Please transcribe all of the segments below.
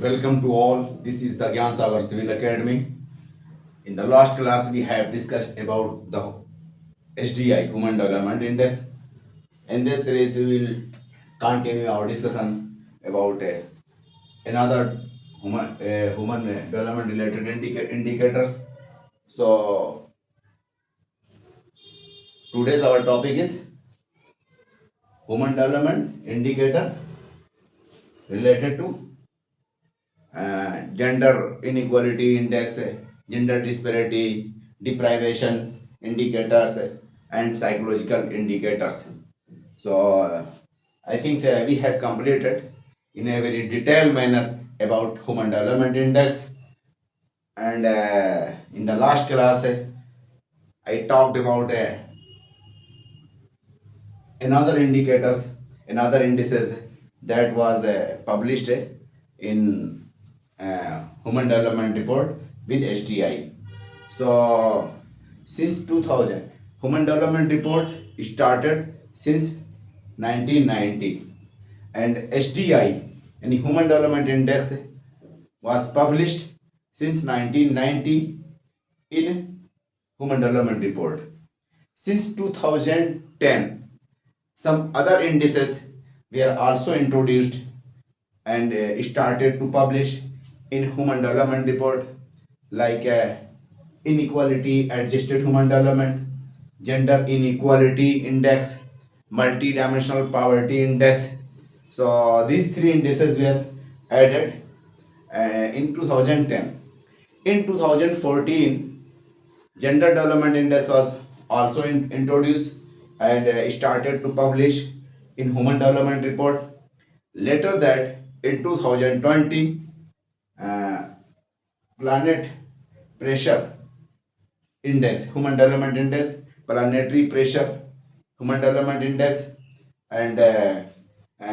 Welcome to all. This is the Gyan Sagar Civil Academy. In the last class, we have discussed about the HDI, Human Development Index. In this series, we will continue our discussion about another human development related indicators. So, today's our topic is human development indicator related to gender inequality index, gender disparity, deprivation indicators, and psychological indicators. So, I think we have completed in a very detailed manner about human development index. And in the last class, I talked about another indicators, another indices that was published in Human Development Report with HDI. So since 2000, Human Development Report started since 1990, and HDI and Human Development Index was published since 1990 in Human Development Report. Since 2010, some other indices were also introduced and started to publish in Human Development Report, like inequality adjusted human development, gender inequality index, multidimensional poverty index. So these three indices were added in 2010. In 2014, gender development index was also introduced and started to publish in Human Development Report. Later that, in 2020, uh, planet pressure index, human development index, planetary pressure, human development index, and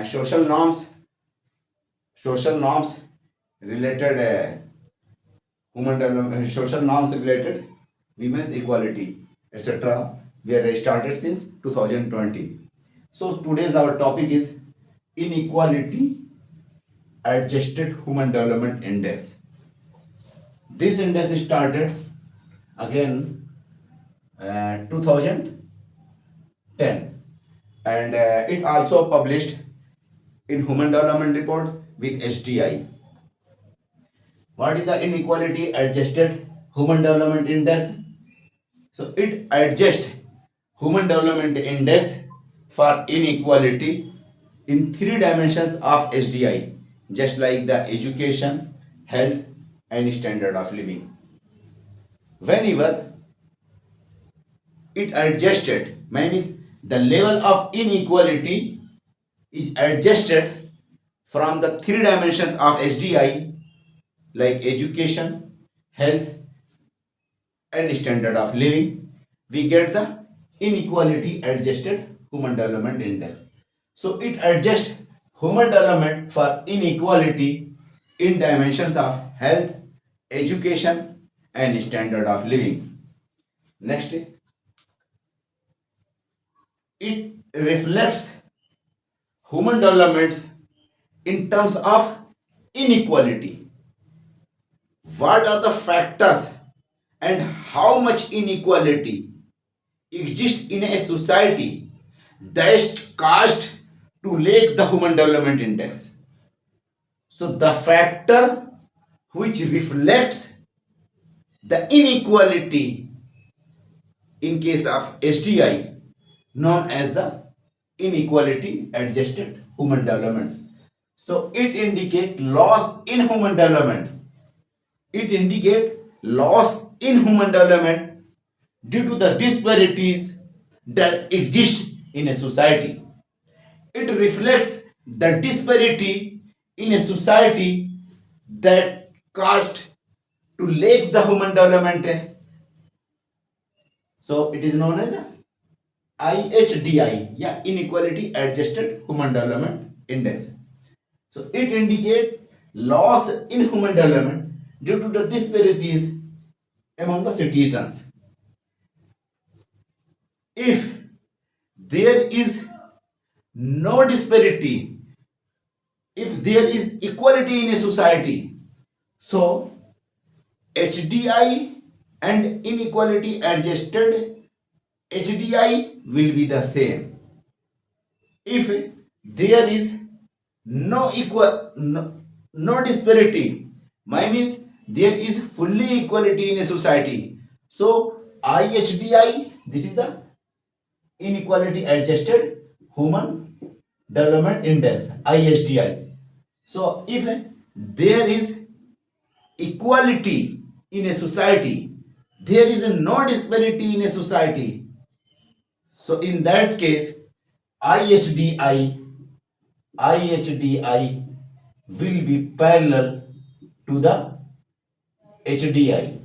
social norms related human development, social norms related women's equality, etc. were started since 2020. So today's our topic is inequality adjusted human development index. This index started again 2010, and it also published in Human Development Report with HDI. What is the inequality adjusted human development index? So it adjusts human development index for inequality in three dimensions of HDI, just like the education, health, and standard of living. Whenever it adjusted, means the level of inequality is adjusted from the three dimensions of HDI, like education, health, and standard of living, we get the inequality adjusted human development index. So it adjusts human development for inequality in dimensions of health, education, and standard of living. Next, it reflects human developments in terms of inequality. What are the factors and how much inequality exists in a society that caused to lack the human development index? So the factor which reflects the inequality in case of HDI, known as the inequality adjusted human development. So it indicates loss in human development. It indicates loss in human development due to the disparities that exist in a society. It reflects the disparity in a society that caused to lack the human development. So it is known as the IHDI, yeah, inequality adjusted human development index. So it indicates loss in human development due to the disparities among the citizens. If there is no disparity if there is equality in a society, so HDI and inequality adjusted HDI will be the same. If there is no disparity, my means there is fully equality in a society. So IHDI, this is the inequality adjusted human development index, IHDI. So if there is equality in a society, there is no disparity in a society, so in that case IHDI IHDI will be parallel to the HDI.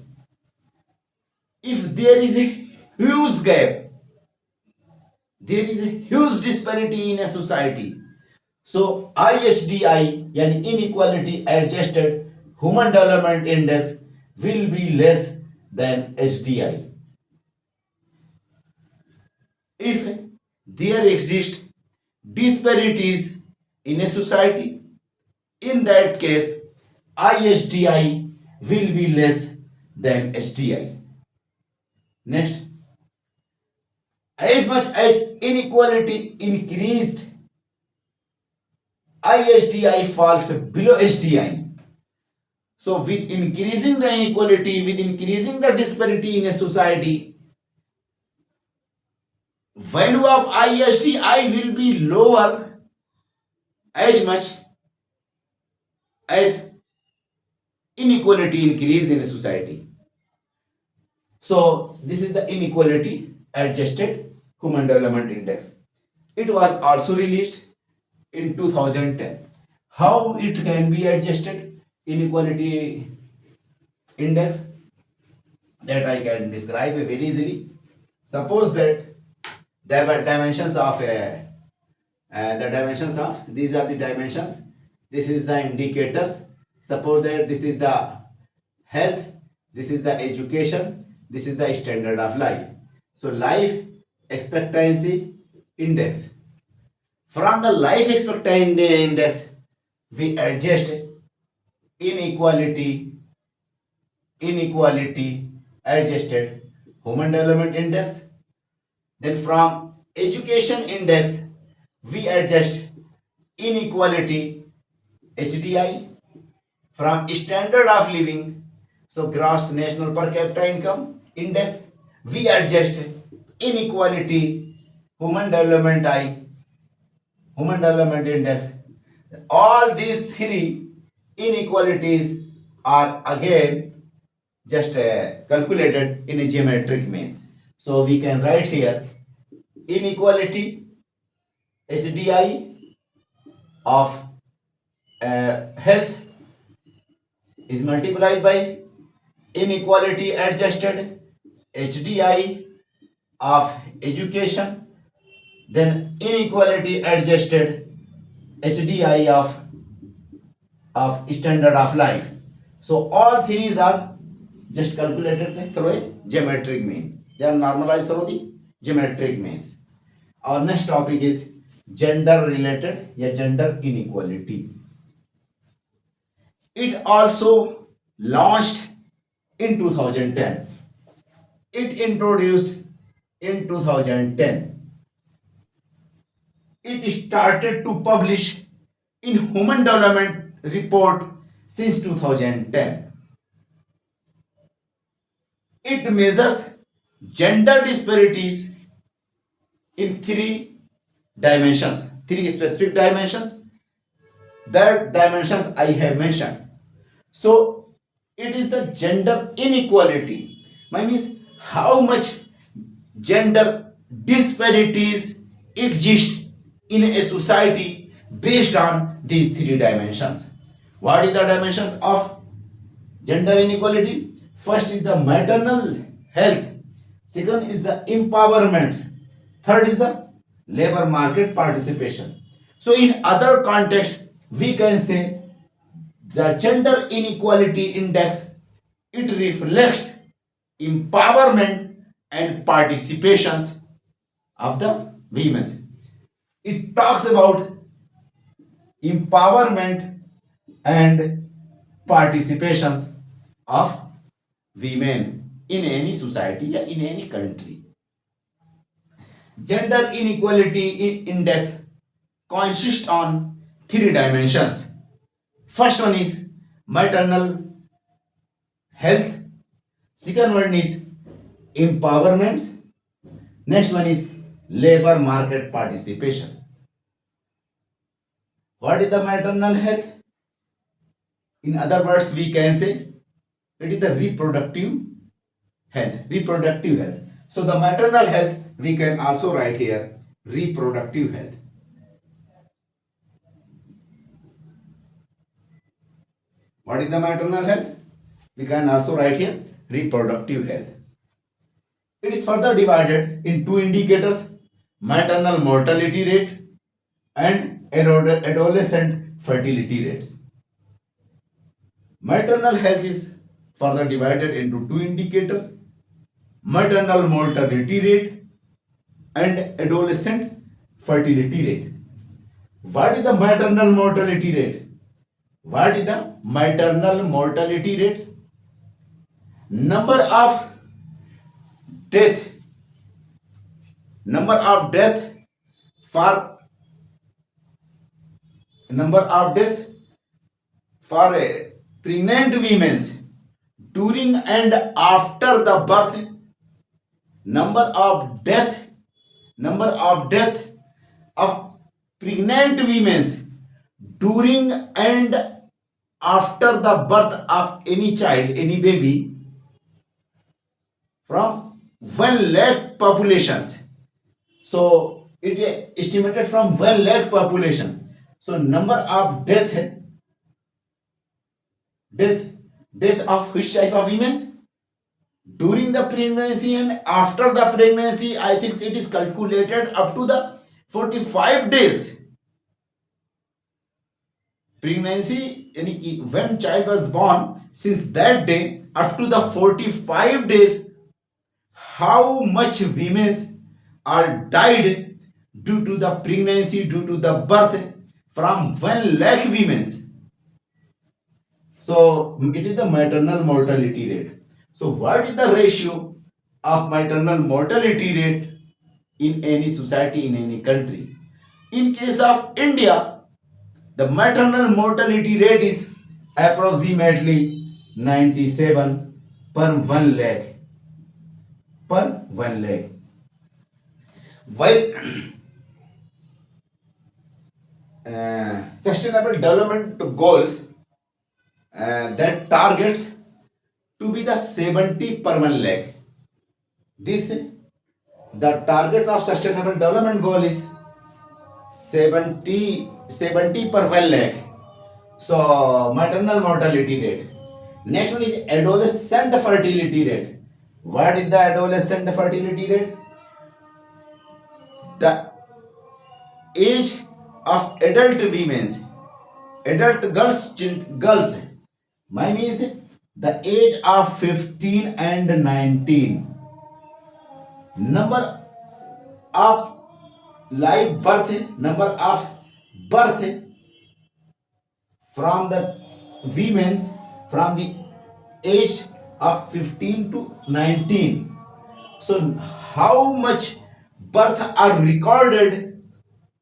If there is a huge gap, there is a huge disparity in a society, so IHDI, yani inequality adjusted human development index, will be less than HDI. If there exist disparities in a society, in that case IHDI will be less than HDI. Next, as much as inequality increased, IHDI falls below HDI. So with increasing the inequality, with increasing the disparity in a society, value of IHDI will be lower as much as inequality increase in a society. So this is the inequality adjusted human development index. It was also released in 2010. How it can be adjusted inequality index, that I can describe very easily. Suppose that there were dimensions of the dimensions of, these are the dimensions, this is the indicators. Suppose that this is the health, this is the education, this is the standard of life. So life expectancy index, from the life expectancy index we adjust inequality adjusted human development index. Then from education index we adjust inequality HDI. From standard of living, so gross national per capita income index, we adjust inequality human development index. All these three inequalities are again just calculated in a geometric means. So we can write here inequality HDI of health is multiplied by inequality adjusted HDI of education, then inequality adjusted HDI of standard of life. So all threes are just calculated through a geometric mean. They are normalized through the geometric means. Our next topic is gender related या gender inequality. It also launched in 2010. It introduced in 2010. It started to publish in Human Development Report since 2010. It measures gender disparities in three dimensions, three specific dimensions. That dimensions I have mentioned. So it is the gender inequality. My means how much gender disparities exist in a society based on these three dimensions. What is the dimensions of gender inequality? First is the maternal health. Second is the empowerment. Third is the labor market participation. So in other context, we can say the gender inequality index, it reflects empowerment and participations of the women. It talks about empowerment and participations of women in any society or in any country. Gender inequality index consists on three dimensions. First one is maternal health. Second one is empowerment. Next one is labor market participation. What is the maternal health? In other words, we can say it is the reproductive health. Reproductive health. So the maternal health we can also write here reproductive health. What is the maternal health? We can also write here reproductive health. It is further divided in two indicators: maternal mortality rate and adolescent fertility rates. Maternal health is further divided into two indicators: maternal mortality rate and adolescent fertility rate. What is the maternal mortality rate? What is the maternal mortality rate? Number of death, number of death for number of death for pregnant women during and after the birth, number of death of pregnant women during and after the birth of any child, any baby, from 1 lakh populations. So it is estimated from 1 lakh population. So number of death of which type of women? During the pregnancy and after the pregnancy, I think it is calculated up to the 45 days. Pregnancy, when child was born, since that day up to the 45 days, how much women are died due to the pregnancy, due to the birth from 1 lakh women. So it is the maternal mortality rate. So what is the ratio of maternal mortality rate in any society, in any country? In case of India, the maternal mortality rate is approximately 97 per 1 lakh. Per 1 lakh. While sustainable development goals that targets to be the 70 per 1 lakh. This the target of sustainable development goal is 70 per 1 lakh. So maternal mortality rate. Next one is adolescent fertility rate. What is the adolescent fertility rate? The age of adult women, adult girls, my means the age of 15 and 19. Number of live birth, number of birth from the women from the age of 15 to 19. So how much birth are recorded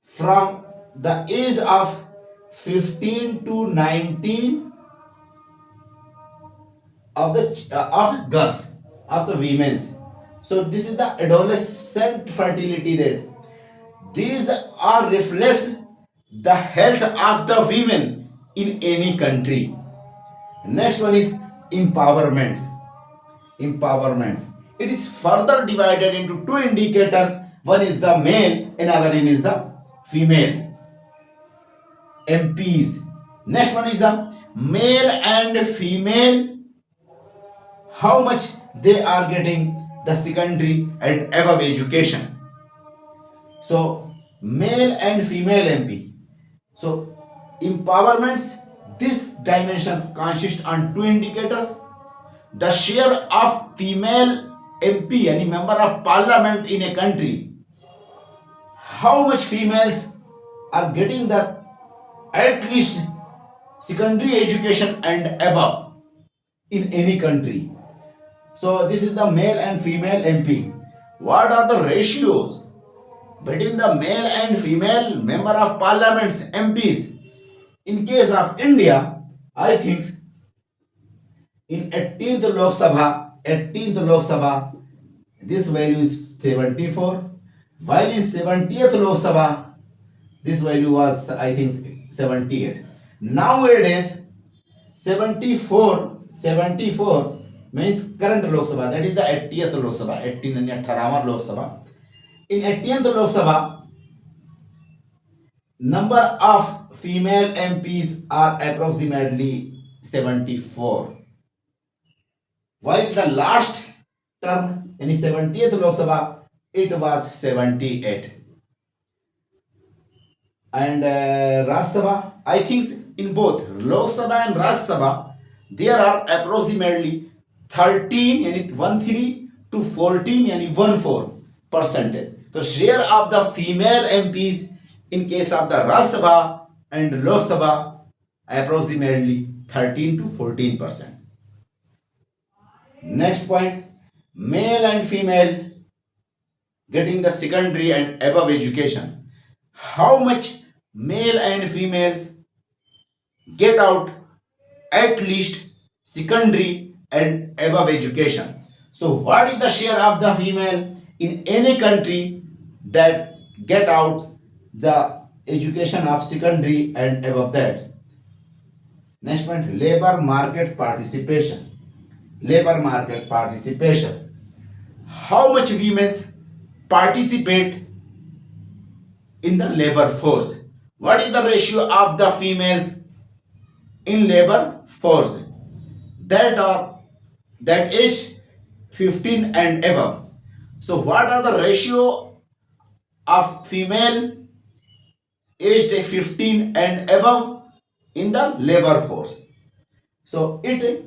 from the age of 15 to 19 of the of girls, of the women? So this is the adolescent fertility rate. These are reflects the health of the women in any country. Next one is empowerment. Empowerment. It is further divided into two indicators. One is the male, another one is the female MPs. Next one is the male and female, how much they are getting the secondary and above education. So male and female MP. So empowerments, these dimensions consist on two indicators: the share of female MP, any member of parliament in a country, how much females are getting the at least secondary education and above in any country. So this is the male and female MP. What are the ratios between the male and female member of parliaments MPs? In case of India, I think in 18th Lok Sabha, this value is 74, while in 70th Lok Sabha, this value was, I think, 78. Nowadays, 74 means current Lok Sabha, that is the 80th Lok Sabha, 18 and 18वां Lok Sabha. In 18th Lok Sabha, number of female MPs are approximately 74. While the last term, in 70th Lok Sabha, it was 78. And Rajya Sabha, I think in both Lok Sabha and Rajya Sabha, there are approximately 13 to 14 percentage. So share of the female MPs in case of the Rajya Sabha and Lok Sabha approximately 13 to 14%. Next point, male and female getting the secondary and above education. How much male and females get out at least secondary and above education? So what is the share of the female in any country that get out the education of secondary and above that? Next point, labor market participation. Labor market participation. How much women participate in the labor force? What is the ratio of the females in labor force that age 15 and above? So what are the ratio of female aged 15 and above in the labor force? So it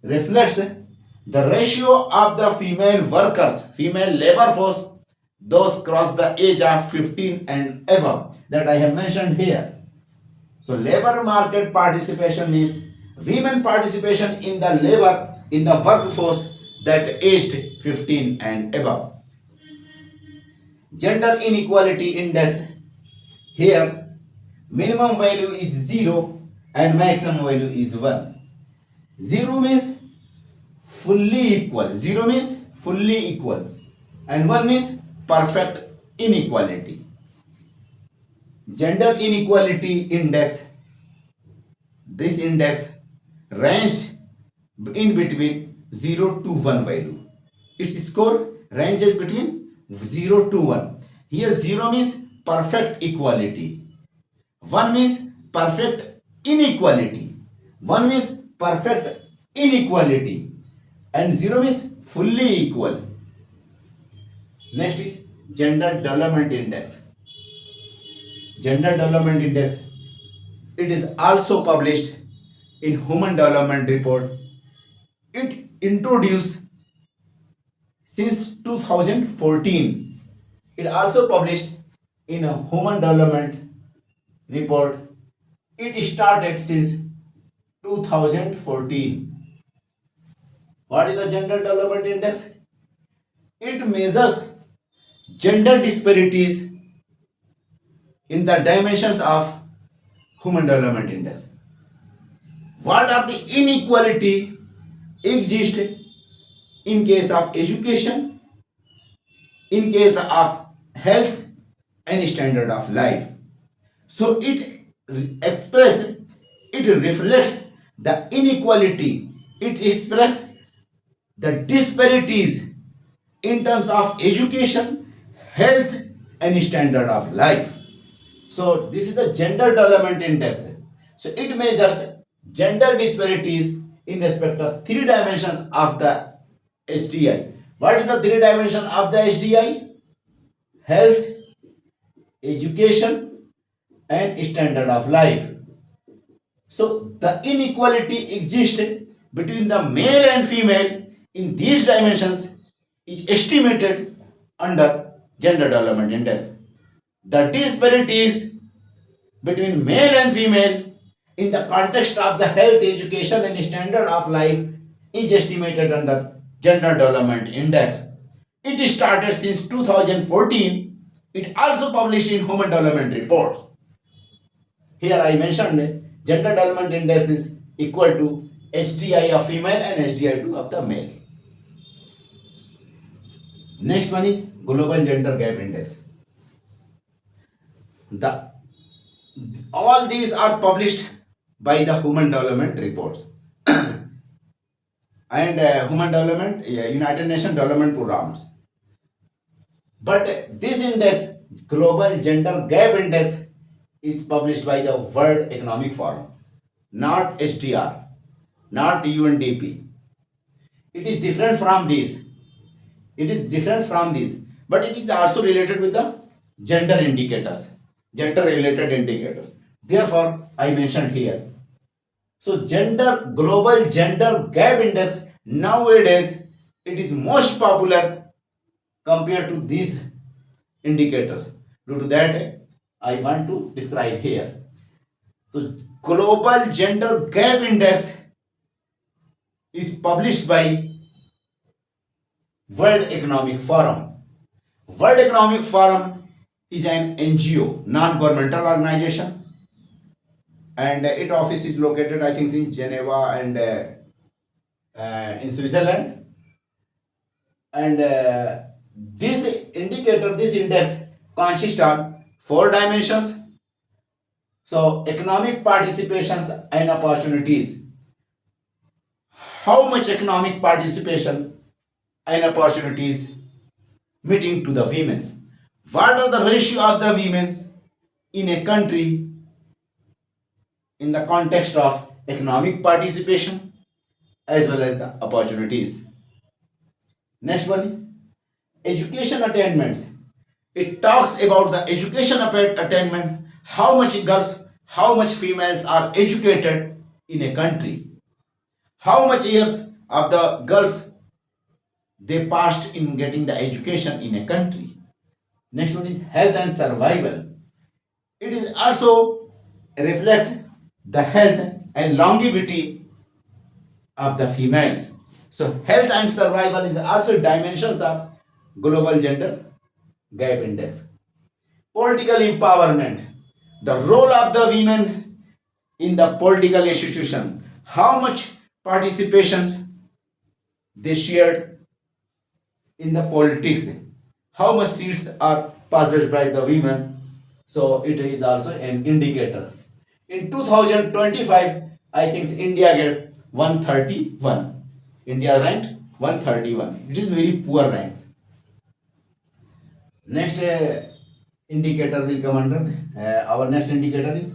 reflects the ratio of the female workers, female labor force, those cross the age of 15 and above that I have mentioned here. So labor market participation means women participation in the labor, in the workforce that aged 15 and above. Gender inequality index, here minimum value is 0 and maximum value is 1. 0 means fully equal, 0 means fully equal, and 1 means perfect inequality. Gender inequality index, this index ranged in between 0 to 1 value. Its score ranges between 0 to 1. Here 0 means perfect equality, 1 means perfect inequality, 1 means perfect inequality, and 0 means fully equal. Next is gender development index. Gender development index, it is also published in human development report. It introduced since 2014. It also published in a human development report. It started since 2014. What is the gender development index? It measures gender disparities in the dimensions of human development index. What are the inequality exist in case of education, in case of health and standard of life? So it expresses, it reflects the inequality, it expresses the disparities in terms of education, health and standard of life. So this is the gender development index. So it measures gender disparities in respect of three dimensions of the HDI. What is the three dimension of the HDI? Health, education and standard of life. So the inequality exists between the male and female in these dimensions is estimated under gender development index. The disparities between male and female in the context of the health, education, and standard of life is estimated under Gender Development Index. It started since 2014. It also published in Human Development Report. Here I mentioned Gender Development Index is equal to HDI of female and HDI2 of the male. Next one is Global Gender Gap Index. The all these are published by the Human Development Reports and Human Development United Nations Development Programs. But this index, Global Gender Gap Index, is published by the World Economic Forum, not HDR, not UNDP. It is different from this. It is different from this, but it is also related with the gender indicators, gender related indicators. Therefore, I mentioned here. So, global gender gap index nowadays it is most popular compared to these indicators. Due to that, I want to describe here. So, global gender gap index is published by World Economic Forum. World Economic Forum is an NGO, non-governmental organization, and its office is located, I think, in Geneva and in Switzerland. And this indicator, this index consists of four dimensions. So, economic participations and opportunities. How much economic participation and opportunities meeting to the women? What are the ratio of the women in a country in the context of economic participation as well as the opportunities? Next one, education attainments. It talks about the education attainment, how much girls, how much females are educated in a country, how much years of the girls they passed in getting the education in a country. Next one is health and survival. It is also reflect the health and longevity of the females. So health and survival is also dimensions of global gender gap index. Political empowerment, the role of the women in the political institution, how much participations they shared in the politics, how much seats are passed by the women. So it is also an indicator. In 2025, I think India get 131. India ranked 131. It is very poor ranks. Next indicator will come under our next indicator is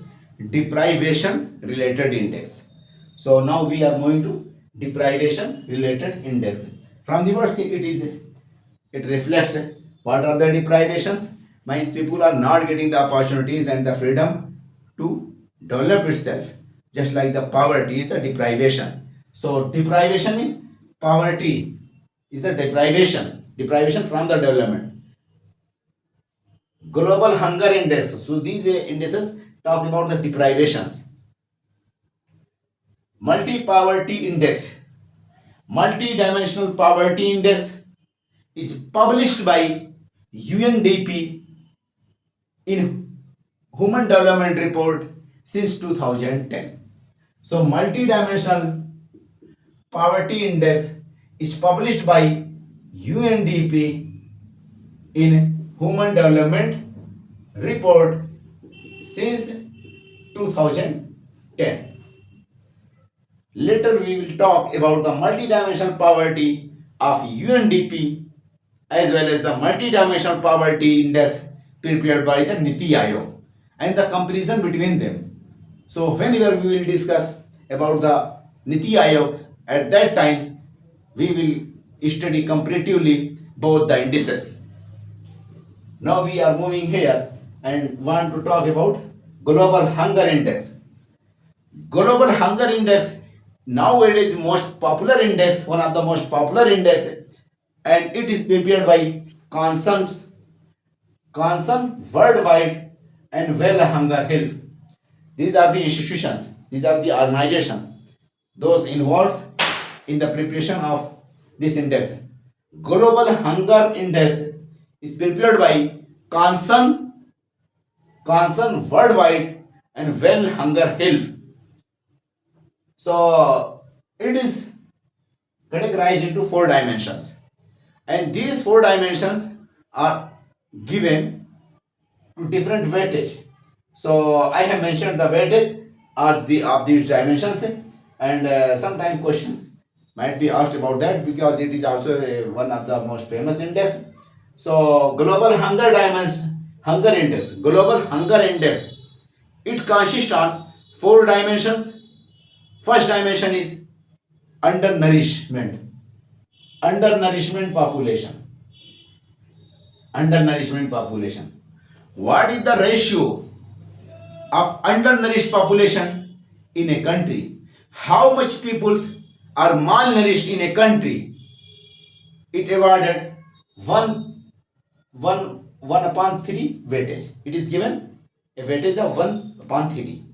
deprivation related index. So now we are going to deprivation related index. From the words it reflects what are the deprivations. Means people are not getting the opportunities and the freedom to develop itself. Just like the poverty is the deprivation. So deprivation is poverty is the deprivation from the development. Global Hunger Index. So these indices talk about the deprivations. Multi-Poverty Index. Multi-Dimensional Poverty Index is published by UNDP in Human Development Report since 2010. So Multi-Dimensional Poverty Index is published by UNDP in Human Development Report since 2010. Later we will talk about the multidimensional poverty of UNDP as well as the multidimensional poverty index prepared by the Niti Aayog and the comparison between them. So whenever we will discuss about the Niti Aayog, at that time we will study comparatively both the indices. Now we are moving here and want to talk about Global Hunger Index. Global Hunger Index nowadays most popular index, one of the most popular index, and it is prepared by Concern Worldwide and Well Hunger Health. These are the institutions, these are the organization, those involved in the preparation of this index. Global Hunger Index is prepared by Concern Worldwide and Well Hunger Health. So it is categorized into four dimensions, and these four dimensions are given to different weightage. So I have mentioned the weightage of these dimensions, and sometimes questions might be asked about that because it is also one of the most famous index. So hunger index, global hunger index, it consists on four dimensions. First dimension is undernourishment, undernourishment population, undernourishment population. What is the ratio of undernourished population in a country? How much people are malnourished in a country? It awarded one upon 3 weightage. It is given a weightage of 1 upon 3.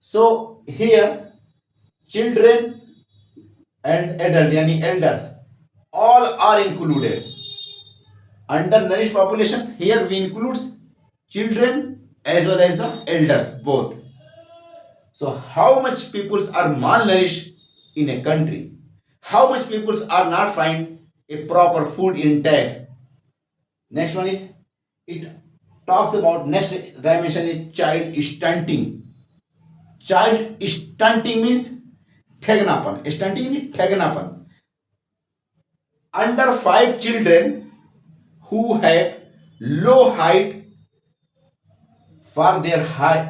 So here children and adult, yani elders, all are included. Undernourished population, here we include children as well as the elders both. So how much peoples are malnourished in a country? How much peoples are not find a proper food intakes? Next one is, it talks about, next dimension is child stunting. Child stunting means ठगनापन. Stunting means ठगनापन. Under 5 children who have low height for their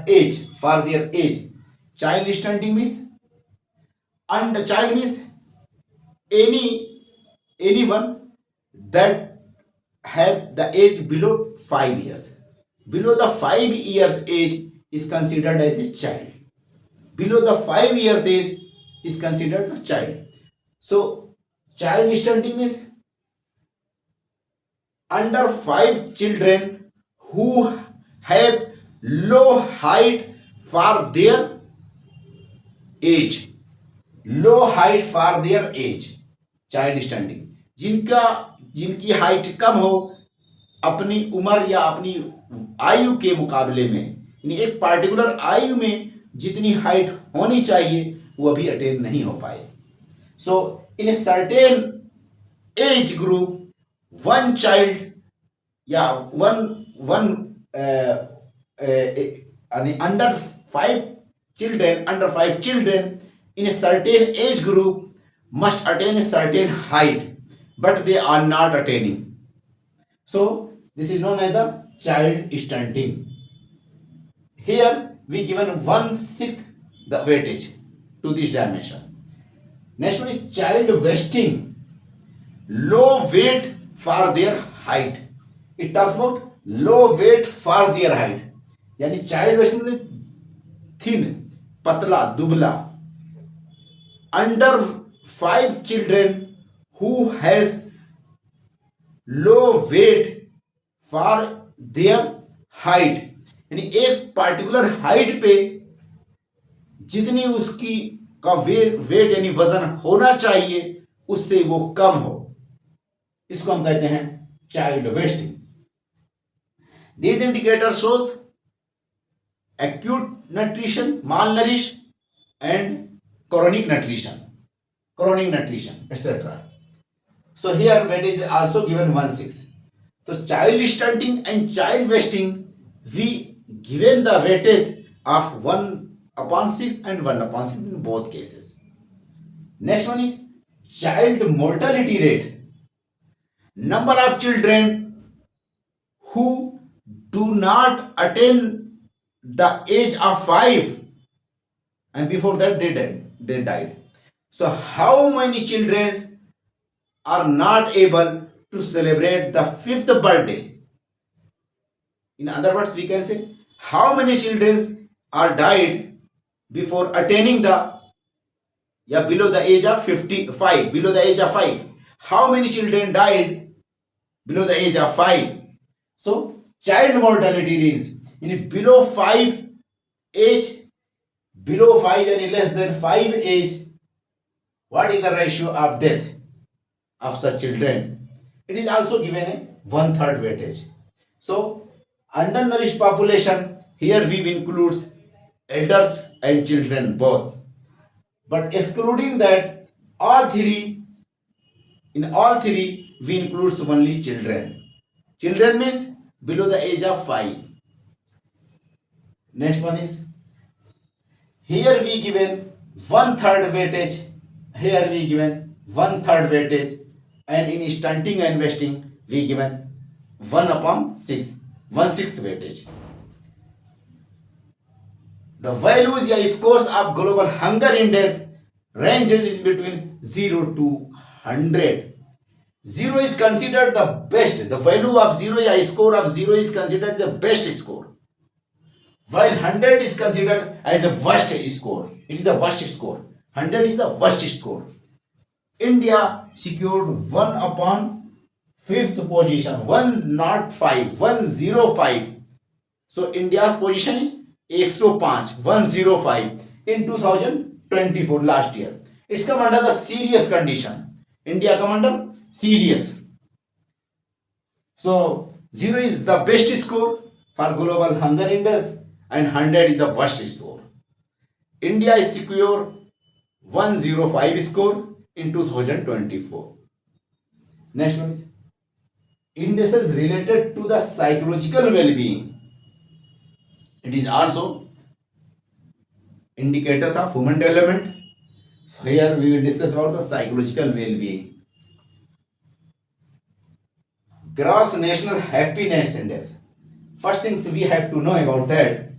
age. Child stunting means, and child means anyone that have the age below 5 years. Below the 5 years age is considered as a child. Below the 5 years age is considered a child. So child stunting means under 5 children who have low height for their age. Low height for their age, child standing, जिनकी height कम हो अपनी उम्र या अपनी आयु के मुकाबले में, यानी एक पार्टिकुलर आयु में जितनी हाइट होनी चाहिए वो अभी अटेन नहीं हो पाए. So in a certain age group one child या one under 5 children in a certain age group must attain a certain height, but they are not attaining. So this is known as the child stunting. Here we given 1/6 the weightage to this dimension. Next one is child wasting, low weight for their height. It talks about low weight for their height. यानी child wasting में thin, पतला, दुबला. Under 5 children who has low weight for their height, यानी एक particular height पे जितनी उसकी का वेट यानी वजन होना चाहिए उससे वो कम हो, इसको हम कहते हैं child wasting. These indicators shows acute nutrition, malnourished, and chronic nutrition, etc. So here weightage is also given 1/6. So child stunting and child wasting, we given the weightage of 1/6 and 1/6 in both cases. Next one is child mortality rate. Number of children who do not attain the age of 5 and before that they died. So how many children are not able to celebrate the 5th birthday? In other words, we can say how many children are died before attaining the below the age of 55, below the age of 5. How many children died below the age of 5? So child mortality rate in below 5 age below 5 and less than 5 age, what is the ratio of death of such children? It is also given a one third weightage. So, undernourished population, here we includes elders and children both. But excluding that, all three, in all three, we includes only children. Children means below the age of 5. Next one is, here we given one third weightage. Here we given one third weightage, and in stunting and vesting we given 1/6, 1/6 weightage. The values या scores of global hunger index ranges in between 0 to 100. 0 is considered the best. The value of 0 या score of 0 is considered the best score, while 100 is considered as the worst score. It is the worst score. 100 is the worst score. India secured 1/5th position. 105, 105. So India's position is 105, 105 in 2024 last year. It's come under the serious condition. India come under serious. So 0 is the best score for global hunger index and 100 is the worst score. India is secure 105 score in 2024. Next one is indices related to the psychological well-being. It is also indicators of human development. Here we will discuss about the psychological well-being. Gross National Happiness Index. First things we have to know about that.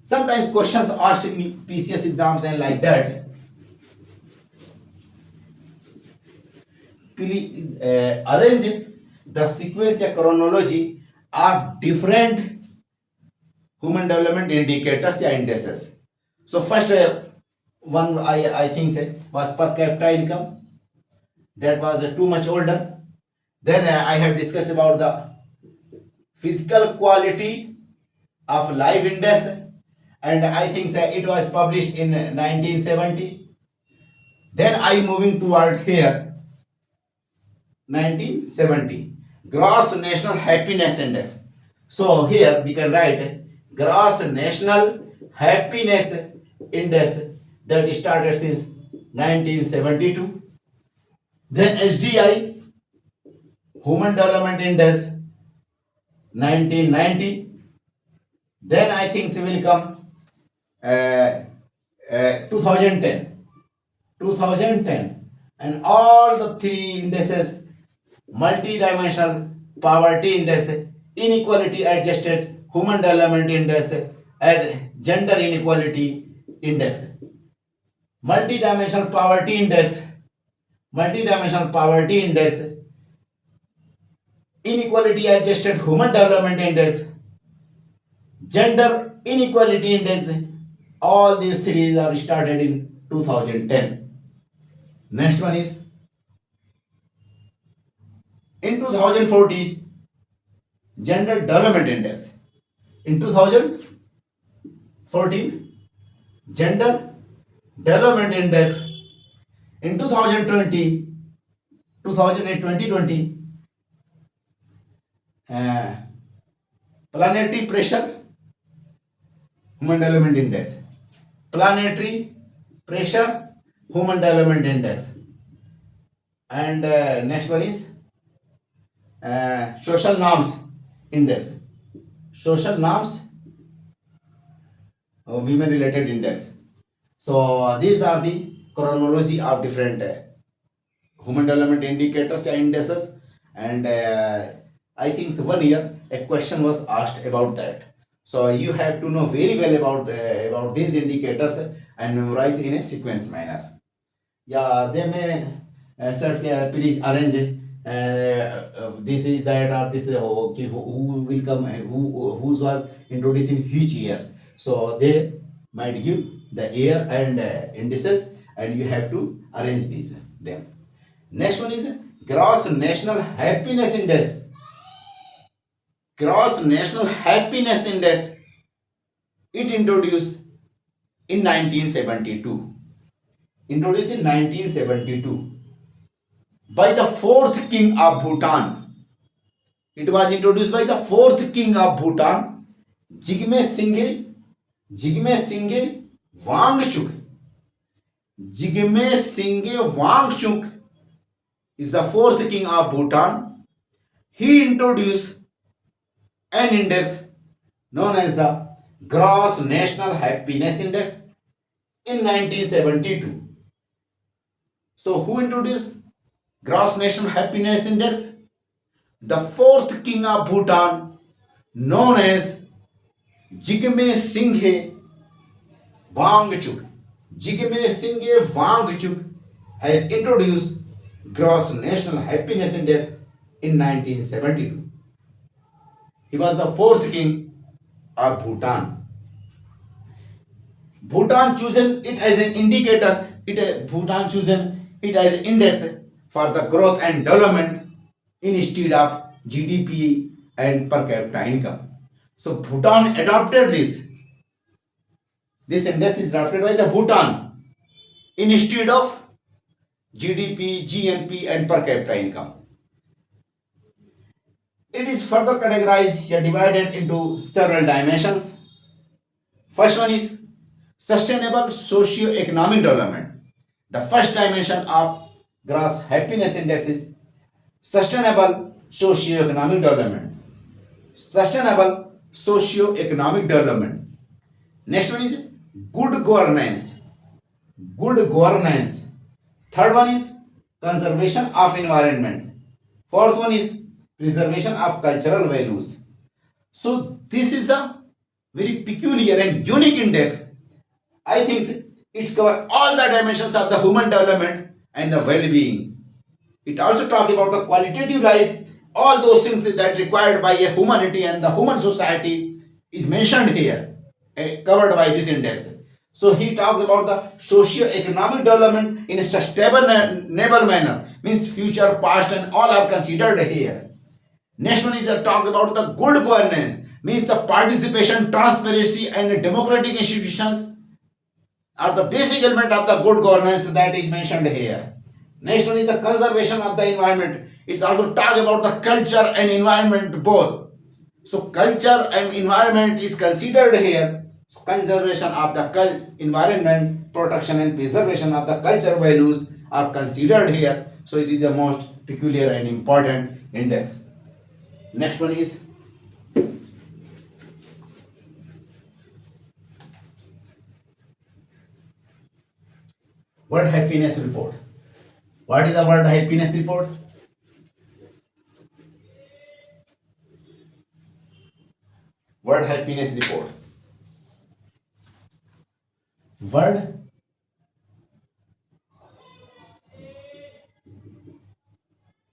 Sometimes questions asked in PCS exams and like that. Arrange the sequence chronology of different human development indicators या indices. So first one I think was per capita income. That was too much older. Then I have discussed about the physical quality of life index, and I think it was published in 1970. Then I moving toward here 1970 gross national happiness index. So here we can write gross national happiness index that started since 1972. Then HDI human development index 1990. Then I think it will come 2010, and all the three indices: multi-dimensional poverty index, inequality adjusted human development index, and gender inequality index. Multi-dimensional poverty index, inequality adjusted human development index, gender inequality index, all these three are started in 2010. Next one is in 2014 gender development index. In 2014 gender development index. In 2020 planetary pressure human development index, planetary pressure human development index. And next one is social norms index, social norms women related index. So these are the chronology of different human development indicators and indices. And I think 1 year a question was asked about that. So you have to know very well about these indicators and memorize in a sequence manner. Yeah, they may please arrange this is that or this okay, who will come, whose was introduced in which years. So they might give the year and indices, and you have to arrange these them. Next one is gross national happiness index. Gross national happiness index, it introduced in 1972. Introduced in 1972 by the fourth king of Bhutan. It was introduced by the fourth king of Bhutan, Jigme Singye Wangchuk. Jigme Singye Wangchuk is the fourth king of Bhutan. He introduced an index known as the Gross National Happiness Index in 1972. So, who introduced Gross National Happiness Index? The fourth king of Bhutan, known as Jigme Singye Wangchuk. Jigme Singye Wangchuk has introduced Gross National Happiness Index in 1972. He was the fourth king of Bhutan. Bhutan chosen it as an indicator. Bhutan chosen it as an index for the growth and development instead of GDP and per capita income. So Bhutan adopted this. This index is adopted by the Bhutan instead of GDP, GNP and per capita income. It is further categorized or divided into several dimensions. First one is sustainable socio-economic development. The first dimension of gross happiness index is sustainable socio-economic development. Sustainable socio-economic development. Next one is good governance. Good governance. Third one is conservation of environment. Fourth one is preservation of cultural values. So this is the very peculiar and unique index. I think it covers all the dimensions of the human development and the well-being. It also talks about the qualitative life, all those things that required by a humanity and the human society is mentioned here, covered by this index. So he talks about the socio-economic development in a sustainable manner, means future, past and all are considered here. Next one is a talk about the good governance, means the participation, transparency and democratic institutions are the basic element of the good governance that is mentioned here. Next one is the conservation of the environment. It's also talk about the culture and environment both. So culture and environment is considered here. So conservation of the environment, protection and preservation of the culture values are considered here. So it is the most peculiar and important index. Next one is World Happiness Report. What is the World Happiness Report? World Happiness Report. World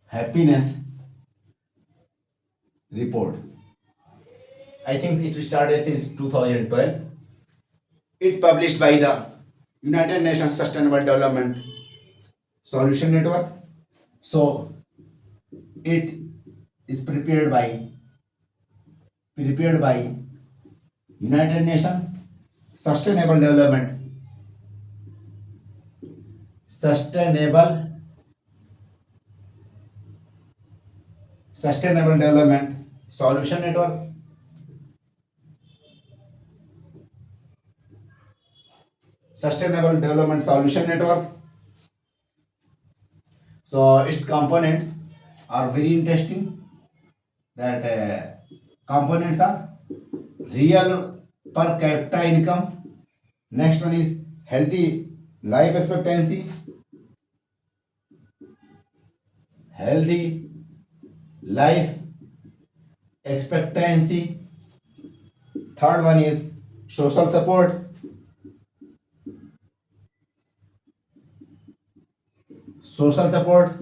Happiness Report. I think it started since 2012. It published by the United Nations Sustainable Development Solution Network. So it is prepared by United Nations Sustainable Development Solution Network. Sustainable Development Solution Network. So its components are very interesting. That components are real per capita income. Next one is healthy life expectancy. Healthy life expectancy. Third one is social support. Social support.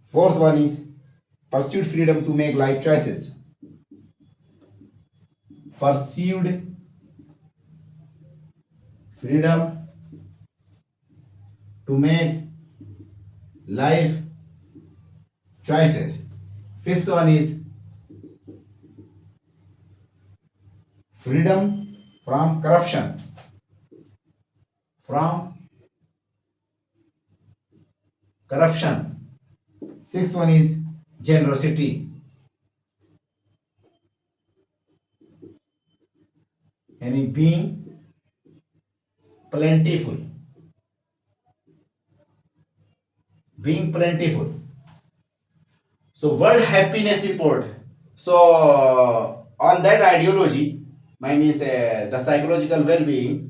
Fourth one is pursued freedom to make life choices. Pursued freedom to make life choices. Fifth one is freedom from corruption. from corruption. Sixth one is generosity, yani being plentiful, being plentiful. So World Happiness Report. So on that ideology, my means the psychological well-being.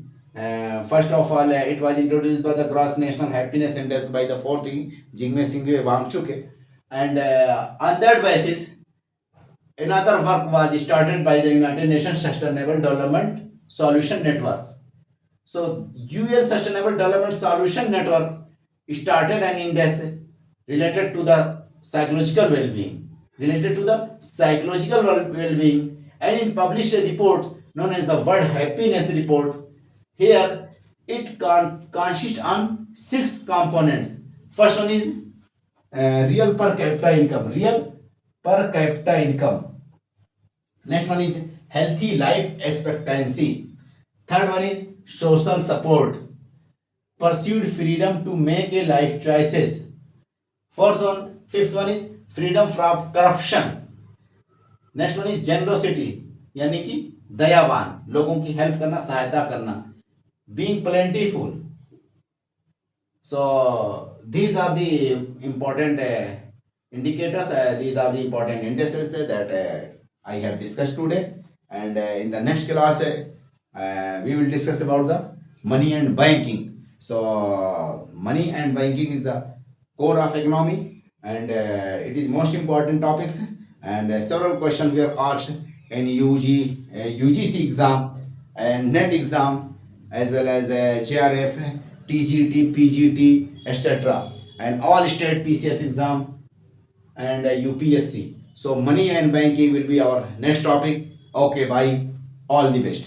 First of all, it was introduced by the Gross National Happiness Index by the fourth Jigme Singh Wangchuk, and on that basis, another work was started by the United Nations Sustainable Development Solution Networks. So UN Sustainable Development Solution Network started an index related to the psychological well-being, and it published a report known as the World Happiness Report. Here, it consists on six components. First one is real per capita income. Next one is healthy life expectancy. Third one is social support, pursued freedom to make a life choices. Fifth one is freedom from corruption. Next one is generosity, यानी कि दयावान, लोगों की help करना, सहायता करना, being plentiful. So these are the important indicators, these are the important indices that I have discussed today, and in the next class we will discuss about the money and banking. So money and banking is the core of economy, and it is most important topics, and several questions were asked in UGC exam and NET exam, as well as JRF, TGT, PGT, etc., and all state PCS exam and UPSC. So money and banking will be our next topic. Okay, bye. All the best.